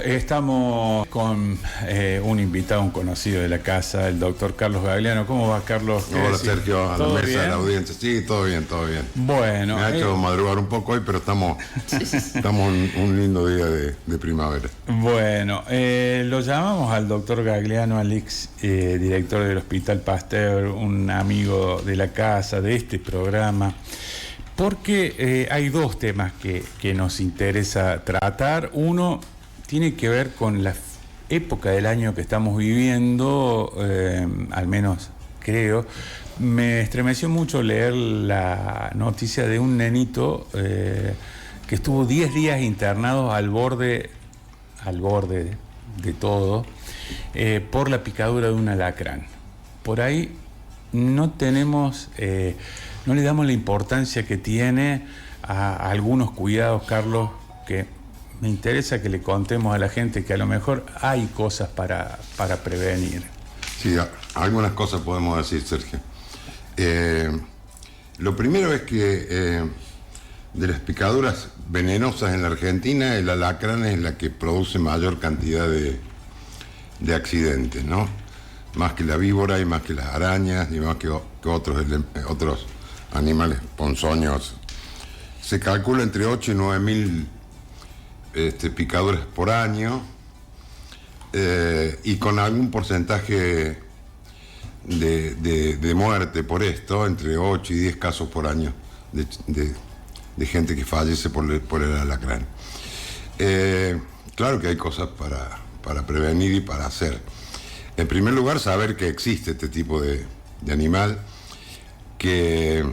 estamos con un invitado, un conocido de la casa, el doctor Carlos Gagliano. ¿Cómo va, Carlos? Hola, Sergio, a la mesa bien? de la audiencia. Sí, todo bien, todo bien. Bueno. Me ha hecho madrugar un poco hoy, pero estamos un lindo día de primavera. Bueno, lo llamamos al doctor Gagliano, al ex director del Hospital Pasteur, un amigo de la casa, de este programa, porque hay dos temas que nos interesa tratar. Uno tiene que ver con la época del año que estamos viviendo, al menos creo. Me estremeció mucho leer la noticia de un nenito que estuvo 10 días internado al borde de todo, por la picadura de un alacrán. Por ahí no tenemos, no le damos la importancia que tiene a algunos cuidados, Carlos, que me interesa que le contemos a la gente que a lo mejor hay cosas para prevenir. Sí, algunas cosas podemos decir, Sergio. Lo primero es que de las picaduras venenosas en la Argentina, el alacrán es la que produce mayor cantidad de accidentes, ¿no? Más que la víbora y más que las arañas y más que otros animales ponzoños. Se calcula entre 8 y 9 mil picaduras por año, y con algún porcentaje de muerte por esto, entre 8 y 10 casos por año de gente que fallece por el alacrán. Claro que hay cosas para prevenir y para hacer. En primer lugar, saber que existe este tipo de animal que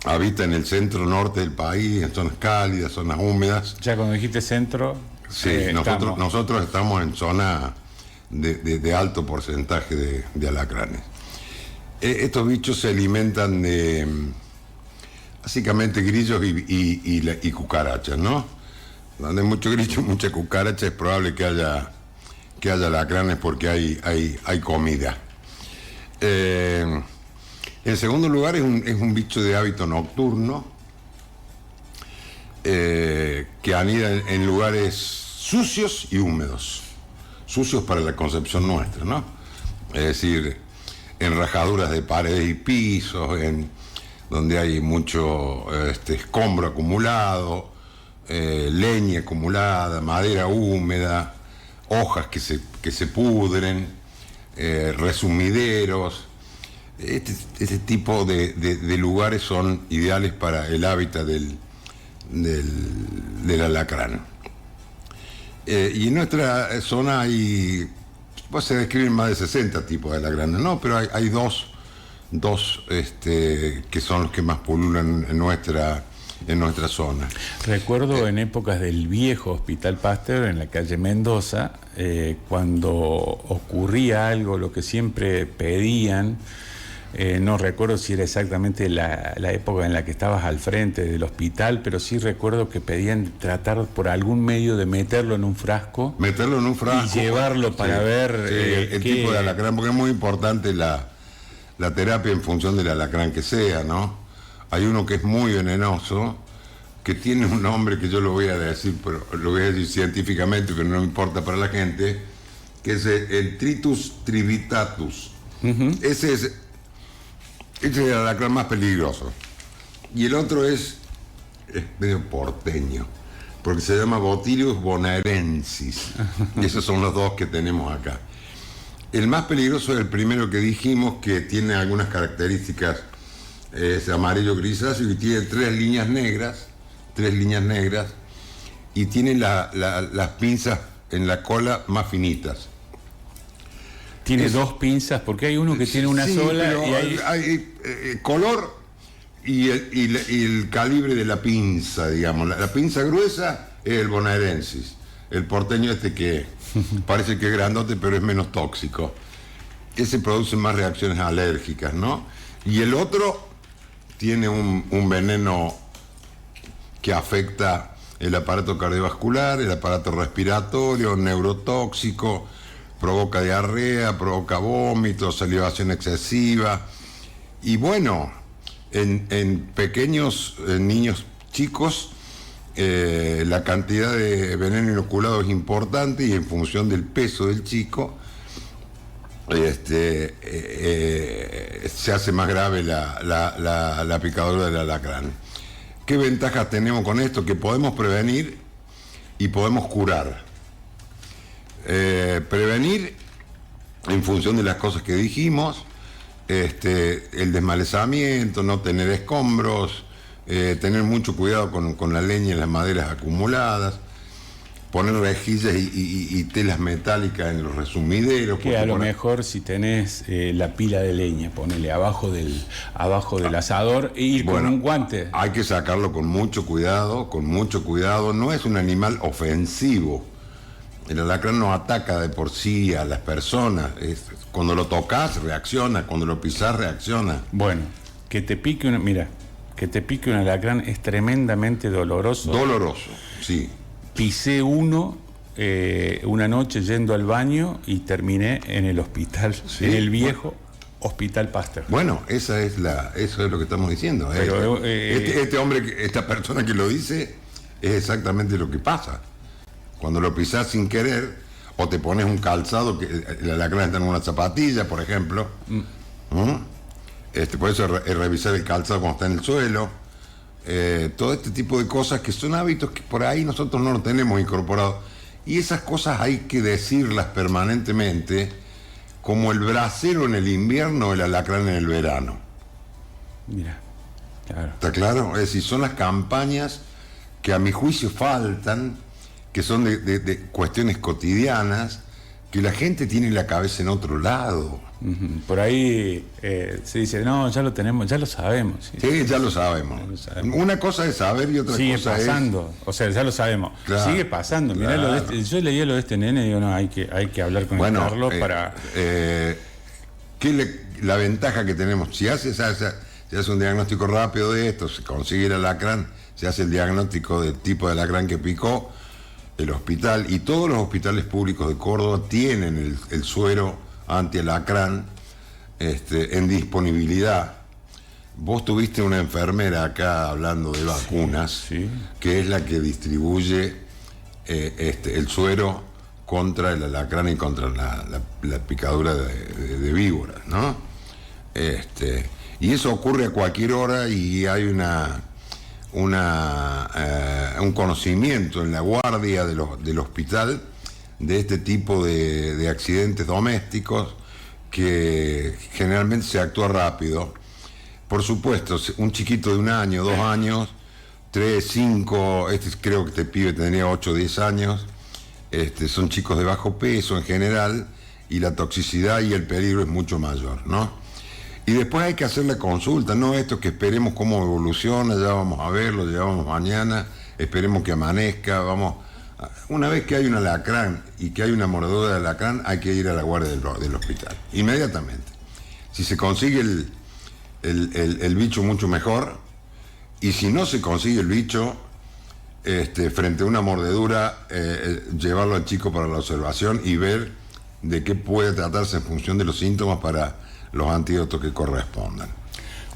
habita en el centro norte del país, en zonas cálidas, zonas húmedas. Ya cuando dijiste centro... Sí, nosotros estamos en zona de alto porcentaje de alacranes. Estos bichos se alimentan de básicamente grillos y cucarachas, ¿no? Donde hay mucho grillo, mucha cucaracha, es probable que haya alacranes porque hay comida. En segundo lugar, es un bicho de hábito nocturno, que anida en lugares sucios y húmedos. Sucios para la concepción nuestra, ¿no? Es decir, en rajaduras de paredes y pisos, donde hay mucho escombro acumulado, leña acumulada, madera húmeda, hojas que se pudren, resumideros. Este tipo de lugares son ideales para el hábitat del alacrán. Y en nuestra zona se describen más de 60 tipos de alacranes, ¿no? Pero hay dos que son los que más pululan en nuestra zona. Recuerdo en épocas del viejo Hospital Pasteur, en la calle Mendoza, cuando ocurría algo, lo que siempre pedían, no recuerdo si era exactamente la época en la que estabas al frente del hospital, pero sí recuerdo que pedían tratar por algún medio de meterlo en un frasco. Y llevarlo para ver el tipo de alacrán, porque es muy importante la terapia en función del alacrán que sea, ¿no? Hay uno que es muy venenoso, que tiene un nombre que yo lo voy a decir, pero lo voy a decir científicamente, pero no me importa para la gente, que es el Tritus trivitatus. Uh-huh. Ese es el alacrán más peligroso. Y el otro es medio porteño, porque se llama Botrytis bonaerensis. Esos son los dos que tenemos acá. El más peligroso es el primero que dijimos, que tiene algunas características, es amarillo grisáceo y tiene tres líneas negras, y tiene las pinzas en la cola más finitas. Tiene dos pinzas, porque hay uno que tiene una sola y hay color y el calibre de la pinza, digamos. La pinza gruesa es el bonaerensis, el porteño que parece que es grandote pero es menos tóxico. Ese produce más reacciones alérgicas, ¿no? Y el otro tiene un veneno que afecta el aparato cardiovascular, el aparato respiratorio, neurotóxico, provoca diarrea, provoca vómitos, salivación excesiva. Y bueno, en pequeños niños chicos la cantidad de veneno inoculado es importante y en función del peso del chico se hace más grave la picadura del alacrán. ¿Qué ventajas tenemos con esto? Que podemos prevenir y podemos curar. Prevenir en función de las cosas que dijimos, el desmalezamiento, no tener escombros, tener mucho cuidado con la leña y las maderas acumuladas, poner rejillas y telas metálicas en los resumideros. Que a lo mejor si tenés la pila de leña, ponele abajo del asador e ir con un guante. Hay que sacarlo con mucho cuidado, no es un animal ofensivo. El alacrán no ataca de por sí a las personas, cuando lo tocas reacciona, cuando lo pisás reacciona. Bueno, que te pique un alacrán es tremendamente doloroso. Doloroso, sí. Pisé uno una noche yendo al baño y terminé en el hospital, ¿sí? En el viejo Hospital Pasteur. Bueno, eso es lo que estamos diciendo. Pero, esta persona que lo dice, es exactamente lo que pasa. Cuando lo pisás sin querer, o te pones un calzado, que el alacrán está en una zapatilla, por ejemplo. Por eso es revisar el calzado cuando está en el suelo. Todo este tipo de cosas que son hábitos que por ahí nosotros no los tenemos incorporados. Y esas cosas hay que decirlas permanentemente, como el brasero en el invierno o el alacrán en el verano. Mira, claro. ¿Está claro? Es decir, son las campañas que a mi juicio faltan, que son de cuestiones cotidianas, que la gente tiene la cabeza en otro lado. Por ahí se dice, no, ya lo tenemos, ya lo sabemos. Sí, ya lo sabemos. Una cosa es saber y otra sigue cosa pasando, o sea, ya lo sabemos. Claro, sigue pasando. Mirá claro. Yo leía lo de este nene y digo, no, hay que hablar con el Carlos para... la ventaja que tenemos, si hace un diagnóstico rápido de esto, se consigue el alacrán, se hace el diagnóstico del tipo de alacrán que picó, el hospital, y todos los hospitales públicos de Córdoba tienen el suero anti-alacrán en disponibilidad. Vos tuviste una enfermera acá hablando de vacunas, sí. Que es la que distribuye el suero contra el alacrán y contra la picadura de víboras, ¿no? Y eso ocurre a cualquier hora y hay un conocimiento en la guardia del hospital de este tipo de accidentes domésticos, que generalmente se actúa rápido. Por supuesto, un chiquito de 1 año, 2 años, 3, 5, creo que este pibe tenía 8 o 10 años, son chicos de bajo peso en general, y la toxicidad y el peligro es mucho mayor, ¿no? Y después hay que hacer la consulta, no esto que esperemos cómo evoluciona, ya vamos a verlo, llevamos mañana, esperemos que amanezca, una vez que hay un alacrán y que hay una mordedura de alacrán, hay que ir a la guardia del hospital, inmediatamente. Si se consigue el bicho, mucho mejor, y si no se consigue el bicho, frente a una mordedura, llevarlo al chico para la observación y ver de qué puede tratarse en función de los síntomas para los antídotos que correspondan.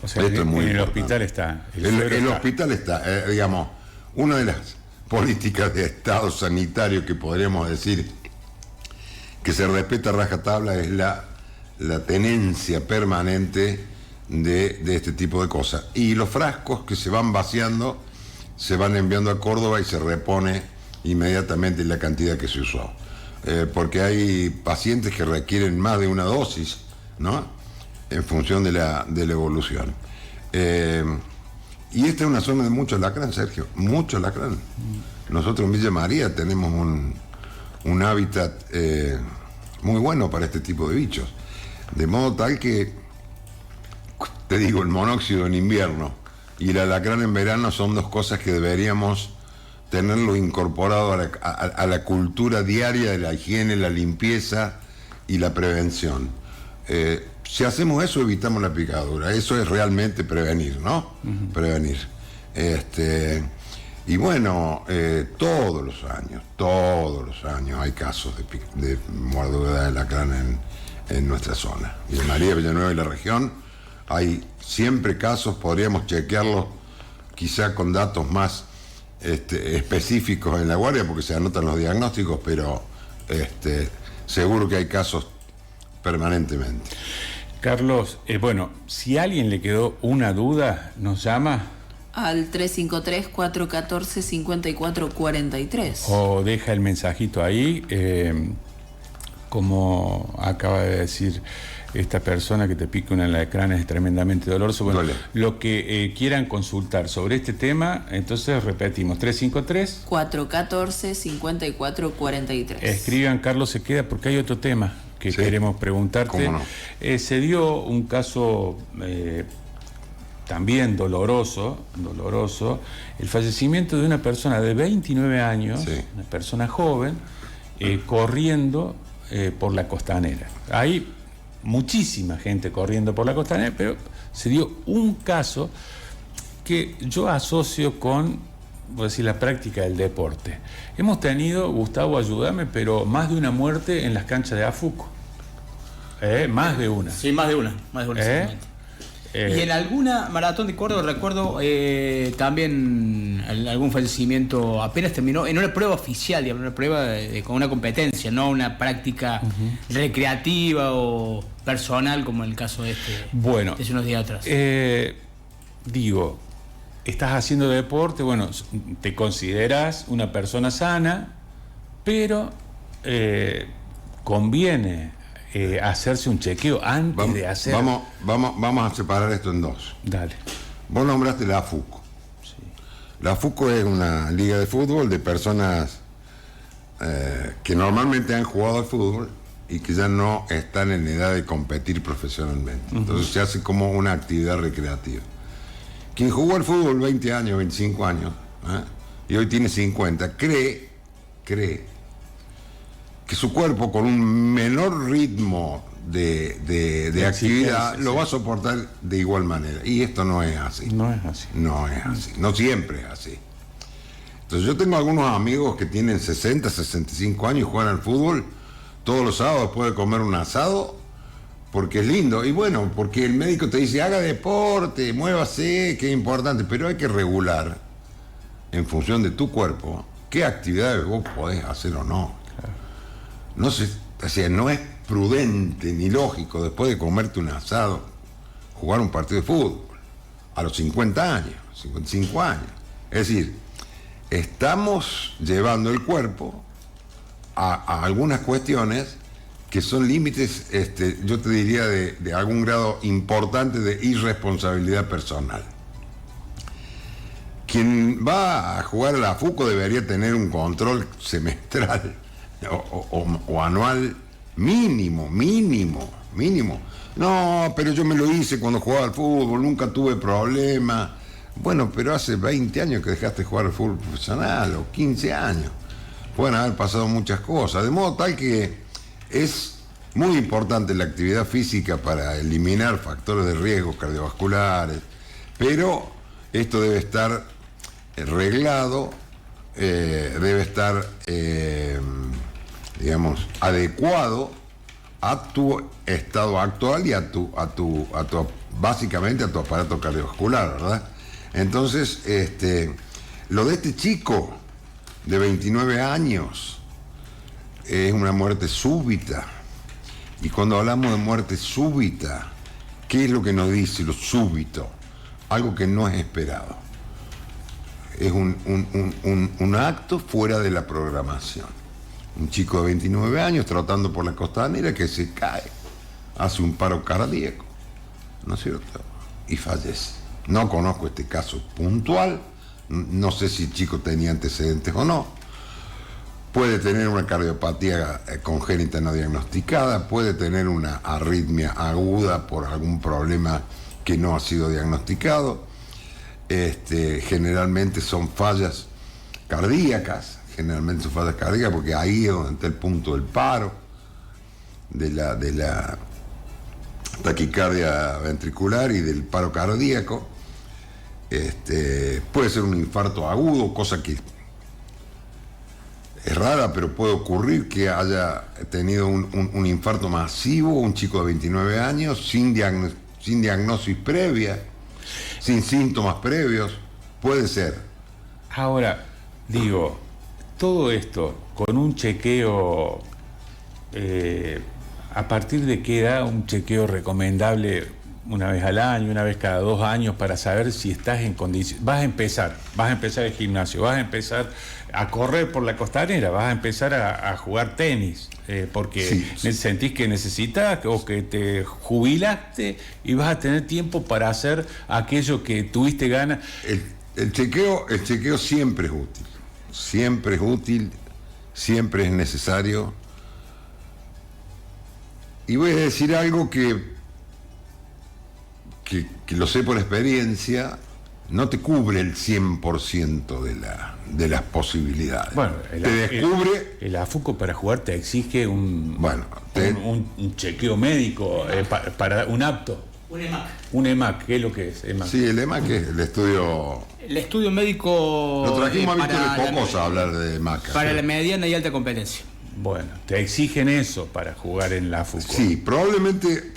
O sea, esto es muy en el hospital está. El hospital está, digamos, una de las políticas de Estado sanitario que podríamos decir que se respeta a rajatabla es la tenencia permanente de este tipo de cosas. Y los frascos que se van vaciando se van enviando a Córdoba y se repone inmediatamente la cantidad que se usó. Porque hay pacientes que requieren más de una dosis, ¿no? En función de la evolución. Y esta es una zona de mucho alacrán, Sergio, mucho alacrán. Nosotros en Villa María tenemos un hábitat muy bueno para este tipo de bichos. De modo tal que, te digo, el monóxido en invierno y el alacrán en verano son dos cosas que deberíamos tenerlo incorporado a la cultura diaria de la higiene, la limpieza y la prevención. Si hacemos eso, evitamos la picadura. Eso es realmente prevenir, ¿no? Prevenir. Y bueno, todos los años hay casos de mordedura de alacrán en nuestra zona. Villa María, Villanueva y la región, hay siempre casos, podríamos chequearlos quizá con datos más específicos en la guardia porque se anotan los diagnósticos, pero seguro que hay casos permanentemente. Carlos, bueno, si a alguien le quedó una duda, nos llama al 353-414-5443. O deja el mensajito ahí, como acaba de decir esta persona, que te pica un alacrán es tremendamente doloroso. Bueno, lo que quieran consultar sobre este tema, entonces repetimos, 353-414-5443. Escriban, Carlos se queda, porque hay otro tema que queremos preguntarte. ¿Cómo no? Se dio un caso también doloroso, el fallecimiento de una persona de 29 años, una persona joven, corriendo por la Costanera. Hay muchísima gente corriendo por la Costanera, pero se dio un caso que yo asocio con, voy a decir, la práctica del deporte. Hemos tenido, Gustavo, ayúdame, pero más de una muerte en las canchas de Afuco. Más de una. Sí, más de una exactamente. Y en alguna maratón de Córdoba recuerdo también algún fallecimiento apenas terminó en una prueba oficial, digamos, una prueba con una competencia, no una práctica recreativa o personal como en el caso de bueno, de hace unos días atrás. Digo, estás haciendo deporte, bueno, te consideras una persona sana, pero conviene hacerse un chequeo antes de hacer... Vamos a separar esto en dos. Dale. Vos nombraste la AFUCO. Sí. La AFUCO es una liga de fútbol de personas que normalmente han jugado al fútbol y que ya no están en edad de competir profesionalmente. Entonces se hace como una actividad recreativa. Quien jugó al fútbol 20 años, 25 años, y hoy tiene 50, cree que su cuerpo, con un menor ritmo de actividad, lo va a soportar de igual manera. Y esto no es así. No es así. No es así. No siempre es así. Entonces yo tengo algunos amigos que tienen 60, 65 años y juegan al fútbol todos los sábados después de comer un asado, porque es lindo. Y bueno, porque el médico te dice, haga deporte, muévase, que es importante. Pero hay que regular, en función de tu cuerpo, qué actividades vos podés hacer o no. No sé, o sea, no es prudente ni lógico después de comerte un asado jugar un partido de fútbol a los 50 años, 55 años. Es decir, estamos llevando el cuerpo a algunas cuestiones que son límites, yo te diría, de algún grado importante de irresponsabilidad personal. Quien va a jugar a la FUCO debería tener un control semestral o anual mínimo. No, pero yo me lo hice cuando jugaba al fútbol, nunca tuve problemas. Bueno, pero hace 20 años que dejaste de jugar al fútbol profesional, o 15 años. Pueden haber pasado muchas cosas, de modo tal que es muy importante la actividad física para eliminar factores de riesgo cardiovasculares, pero esto debe estar reglado, debe estar digamos, adecuado a tu estado actual y básicamente a tu aparato cardiovascular, ¿verdad? Entonces, lo de este chico de 29 años es una muerte súbita. Y cuando hablamos de muerte súbita, ¿qué es lo que nos dice lo súbito? Algo que no es esperado. Es un acto fuera de la programación. Un chico de 29 años trotando por la Costanera que se cae, hace un paro cardíaco, ¿no es cierto? Y fallece. No conozco este caso puntual, no sé si el chico tenía antecedentes o no. Puede tener una cardiopatía congénita no diagnosticada, puede tener una arritmia aguda por algún problema que no ha sido diagnosticado. Generalmente son fallas cardíacas, porque ahí es donde está el punto del paro, de la taquicardia ventricular y del paro cardíaco. Puede ser un infarto agudo, cosa que es rara, pero puede ocurrir que haya tenido un infarto masivo, un chico de 29 años, sin diagnosis previa, sin síntomas previos, puede ser. Ahora, digo, todo esto con un chequeo, ¿a partir de qué edad un chequeo recomendable una vez al año, una vez cada 2 años, para saber si estás en condiciones? Vas a empezar el gimnasio, vas a empezar a correr por la costanera, vas a empezar a jugar tenis, porque sentís que necesitas o que te jubilaste y vas a tener tiempo para hacer aquello que tuviste ganas. El chequeo siempre es útil, siempre es necesario. Y voy a decir algo que lo sé por experiencia, no te cubre el 100% de las posibilidades. Bueno, te descubre... El AFUCO para jugar te exige un chequeo médico para un apto. Un EMAC. Un EMAC, ¿qué es lo que es EMAC? Sí, el EMAC es el estudio... El estudio médico... Lo trajimos a Víctor Esposa a hablar de EMAC. Para la mediana y alta competencia. Bueno, te exigen eso para jugar en la AFUCO. Sí, probablemente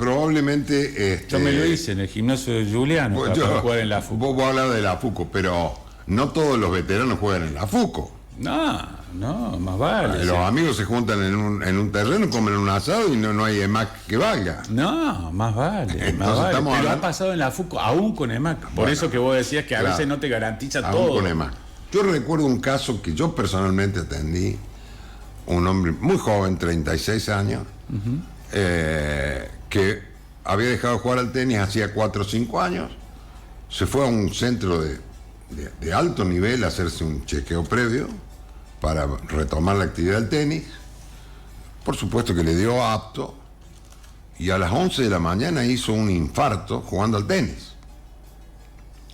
yo me lo hice en el gimnasio de Juliano para jugar en la AFUCO. Vos hablar de la AFUCO, pero no todos los veteranos juegan en la AFUCO. No, más vale. Los amigos se juntan en un terreno, comen un asado y no hay EMAC que valga. No, más vale. Pero ha pasado en la AFUCO, aún con EMAC. Por eso que vos decías que a veces no te garantiza aún todo. Con EMAC. Yo recuerdo un caso que yo personalmente atendí, un hombre muy joven, 36 años, que había dejado de jugar al tenis hacía 4 o 5 años, se fue a un centro de alto nivel a hacerse un chequeo previo para retomar la actividad del tenis. Por supuesto que le dio apto, y a las 11 de la mañana hizo un infarto jugando al tenis,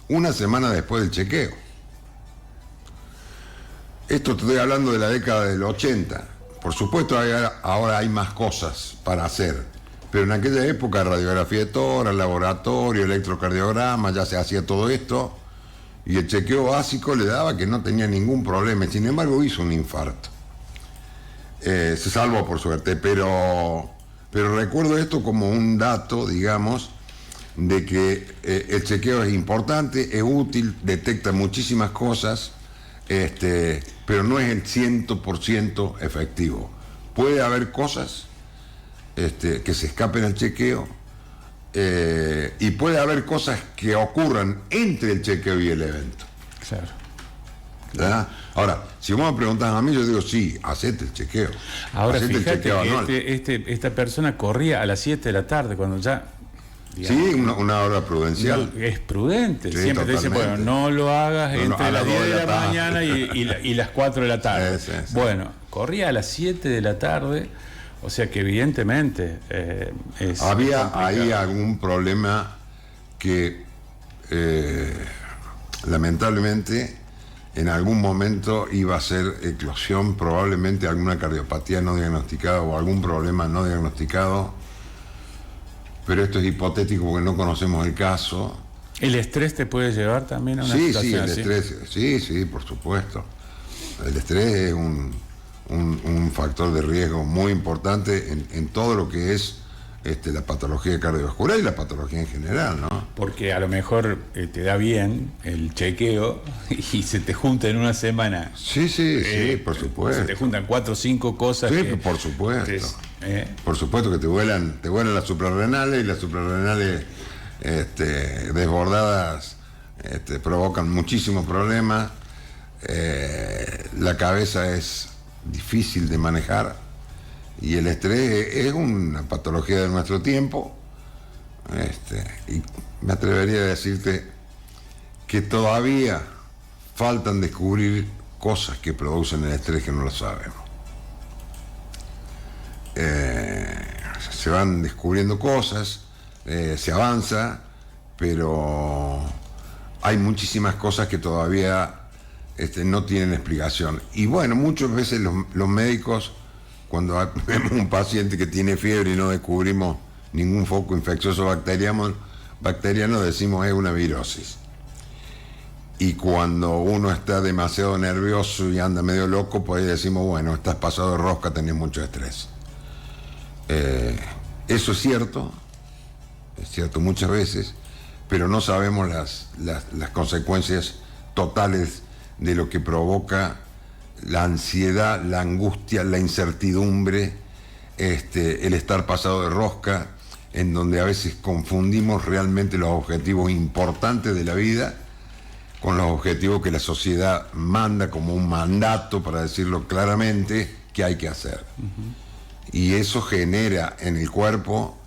una semana después del chequeo. Esto te estoy hablando de la década del 80. Por supuesto, ahora hay más cosas para hacer, pero en aquella época radiografía de tórax, laboratorio, electrocardiograma, ya se hacía todo esto, y el chequeo básico le daba que no tenía ningún problema. Sin embargo, hizo un infarto. Se salvó por suerte, pero recuerdo esto como un dato, digamos, de que el chequeo es importante, es útil, detecta muchísimas cosas, pero no es el 100% efectivo. Puede haber cosas que se escapen al chequeo, y puede haber cosas que ocurran entre el chequeo y el evento. Claro. ¿Verdad? Ahora, si vos me preguntás a mí, yo digo, sí, hacete el chequeo. Ahora hacete fíjate el chequeo anual. que esta persona corría a las 7 de la tarde, cuando ya... Digamos, sí, una hora prudencial. No, es prudente. Sí, siempre te dicen, bueno, no lo hagas entre las 10 de la mañana y las 4 de la tarde. Sí. Bueno, corría a las 7 de la tarde, o sea que evidentemente había ahí algún problema que lamentablemente en algún momento iba a ser eclosión, probablemente alguna cardiopatía no diagnosticada o algún problema no diagnosticado. Pero esto es hipotético porque no conocemos el caso. ¿El estrés te puede llevar también a una situación situación así? Estrés, sí, por supuesto. El estrés es un factor de riesgo muy importante en todo lo que es la patología cardiovascular y la patología en general, ¿no? Porque a lo mejor te da bien el chequeo y se te junta en una semana. Sí, por supuesto. Se te juntan 4 o 5 cosas. Sí, por supuesto. Por supuesto que te vuelan las suprarrenales, y las suprarrenales desbordadas provocan muchísimos problemas. La cabeza es difícil de manejar. Y el estrés es una patología de nuestro tiempo, y me atrevería a decirte que todavía faltan descubrir cosas que producen el estrés que no lo sabemos. Se van descubriendo cosas, se avanza, pero hay muchísimas cosas que todavía no tienen explicación. Y bueno, muchas veces los médicos, cuando vemos un paciente que tiene fiebre y no descubrimos ningún foco infeccioso bacteriano, decimos es una virosis. Y cuando uno está demasiado nervioso y anda medio loco, pues ahí decimos, bueno, estás pasado de rosca, tenés mucho estrés. Eso es cierto muchas veces, pero no sabemos las consecuencias totales de lo que provoca la ansiedad, la angustia, la incertidumbre, el estar pasado de rosca, en donde a veces confundimos realmente los objetivos importantes de la vida con los objetivos que la sociedad manda como un mandato, para decirlo claramente, que hay que hacer. Y eso genera en el cuerpo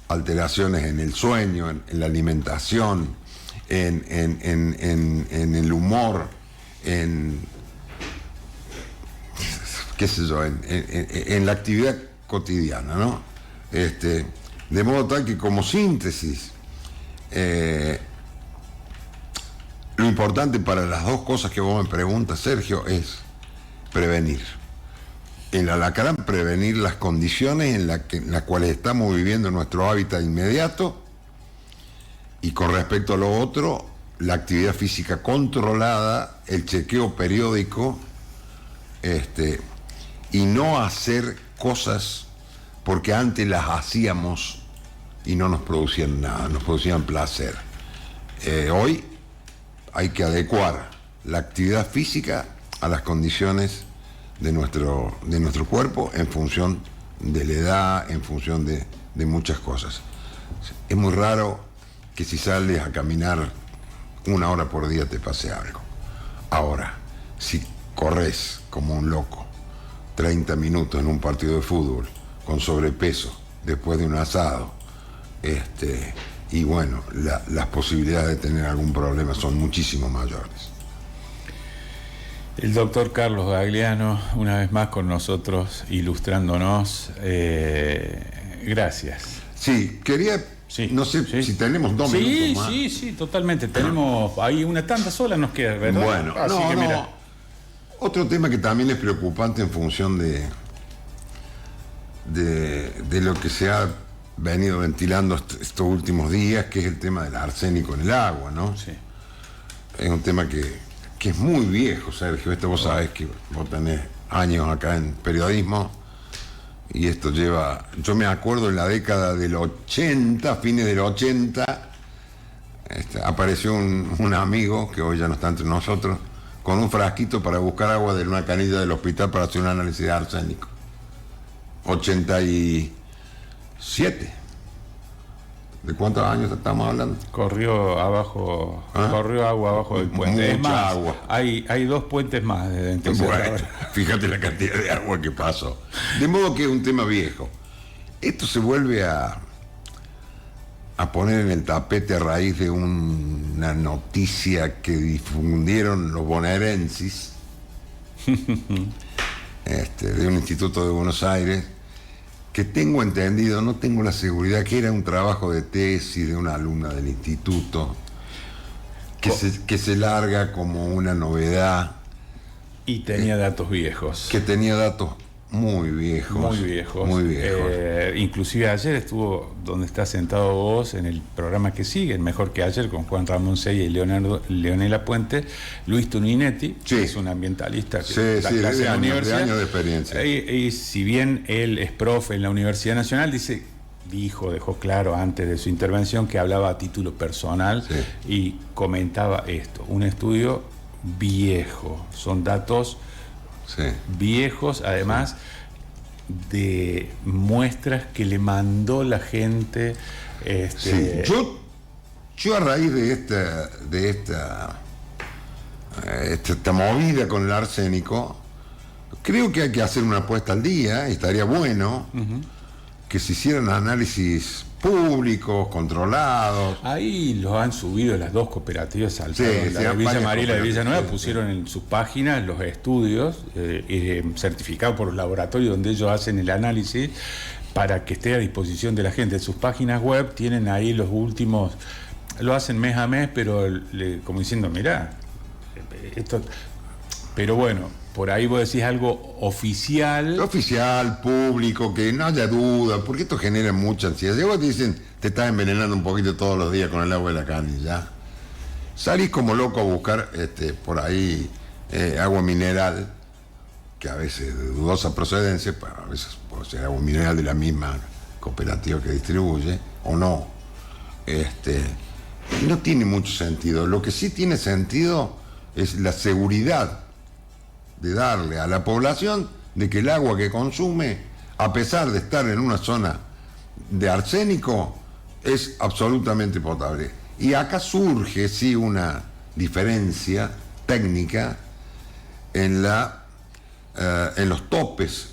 alteraciones en el sueño, en la alimentación, en el humor, qué sé yo, en la actividad cotidiana, ¿no? De modo tal que, como síntesis, lo importante para las dos cosas que vos me preguntas, Sergio, es prevenir. El alacrán, prevenir las condiciones en las cuales estamos viviendo nuestro hábitat inmediato, y con respecto a lo otro, la actividad física controlada, el chequeo periódico, y no hacer cosas porque antes las hacíamos y no nos producían nada, nos producían placer. Hoy hay que adecuar la actividad física a las condiciones de nuestro cuerpo, en función de la edad, en función de muchas cosas. Es muy raro que si sales a caminar 1 hora por día te pase algo. Ahora, si corres como un loco 30 minutos en un partido de fútbol con sobrepeso después de un asado, y bueno, las posibilidades de tener algún problema son muchísimo mayores. El doctor Carlos Gagliano, una vez más con nosotros, ilustrándonos. Gracias. Sí, quería... Sí, no sé si tenemos 2 minutos más. Sí, totalmente. Tenemos ahí una tanda sola, nos queda, ¿verdad? Bueno, así que mira. Otro tema que también es preocupante en función de lo que se ha venido ventilando estos últimos días, que es el tema del arsénico en el agua, ¿no? Sí. Es un tema que es muy viejo, Sergio. Vos sabés que vos tenés años acá en periodismo, y esto lleva... Yo me acuerdo en la década del 80, fines del 80, apareció un amigo, que hoy ya no está entre nosotros, con un frasquito para buscar agua de una canilla del hospital para hacer un análisis de arsénico. 87. ¿De cuántos años estamos hablando? Corrió agua abajo del puente. Mucha Es más, agua. Hay 2 puentes más desde entonces. Bueno, fíjate la cantidad de agua que pasó. De modo que es un tema viejo. Esto se vuelve a poner en el tapete a raíz de una noticia que difundieron los bonaerenses, de un instituto de Buenos Aires, que tengo entendido, no tengo la seguridad, que era un trabajo de tesis de una alumna del instituto, que se larga como una novedad. Y tenía datos viejos. Que tenía datos muy viejos. Muy viejos. Muy viejos. Inclusive ayer estuvo donde está sentado vos, en el programa que sigue, Mejor que Ayer, con Juan Ramón Sey y Leonela Puente, Luis Tuninetti, sí, que es un ambientalista que da clase en la universidad. De años de experiencia. Y si bien él es profe en la Universidad Nacional, dejó claro antes de su intervención que hablaba a título personal, sí, y comentaba esto: un estudio viejo, son datos... Sí. viejos, además de muestras que le mandó la gente. Sí. Yo a raíz de esta movida con el arsénico, creo que hay que hacer una apuesta al día, y estaría bueno que se hicieran análisis públicos, controlados. Ahí los han subido las 2 cooperativas al Sí, la de Villa María y la de Villanueva, sí, pusieron en sus páginas los estudios certificados por los laboratorios donde ellos hacen el análisis, para que esté a disposición de la gente. En sus páginas web tienen ahí los últimos, lo hacen mes a mes, pero como diciendo, mirá, esto... Pero bueno, por ahí vos decís algo oficial. Oficial, público, que no haya duda, porque esto genera mucha ansiedad. Si vos te dicen, te estás envenenando un poquito todos los días con el agua de la canilla, salís como loco a buscar por ahí agua mineral, que a veces de dudosa procedencia, a veces puede ser agua mineral de la misma cooperativa que distribuye, o no. No tiene mucho sentido. Lo que sí tiene sentido es la seguridad de darle a la población de que el agua que consume, a pesar de estar en una zona de arsénico, es absolutamente potable. Y acá surge, sí, una diferencia técnica en los topes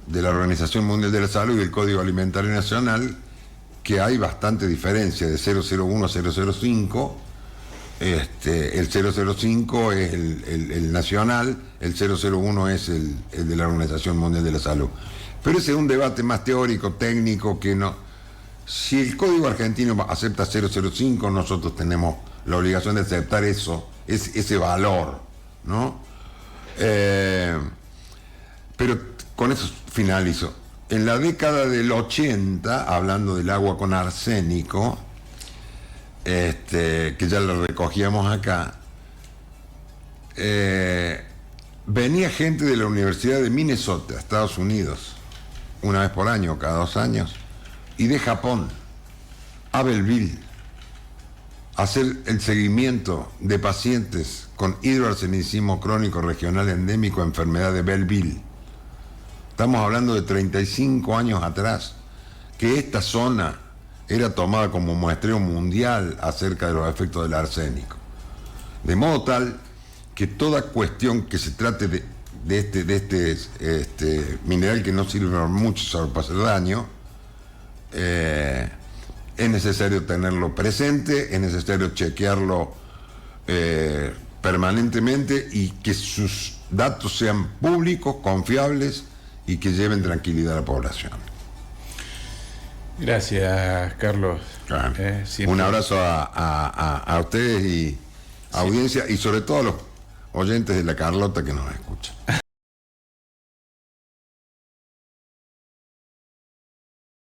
de la Organización Mundial de la Salud y del Código Alimentario Nacional, que hay bastante diferencia de 001 a 005. El 005 es el nacional, el 001 es el de la Organización Mundial de la Salud. Pero ese es un debate más teórico, técnico, que no. Si el Código Argentino acepta 005, nosotros tenemos la obligación de aceptar ese valor, ¿no? Pero con eso finalizo. En la década del 80, hablando del agua con arsénico, que ya lo recogíamos acá, venía gente de la Universidad de Minnesota, Estados Unidos, una vez por año, cada 2 años, y de Japón, a Belleville, a hacer el seguimiento de pacientes con hidroarsenicismo crónico regional endémico, enfermedad de Belleville. Estamos hablando de 35 años atrás, que esta zona era tomada como muestreo mundial acerca de los efectos del arsénico. De modo tal que toda cuestión que se trate de este mineral que no sirve mucho solo para hacer daño, es necesario tenerlo presente, es necesario chequearlo permanentemente y que sus datos sean públicos, confiables y que lleven tranquilidad a la población. Gracias, Carlos. Claro. Un abrazo a ustedes y audiencia, y sobre todo a los oyentes de La Carlota que nos escuchan.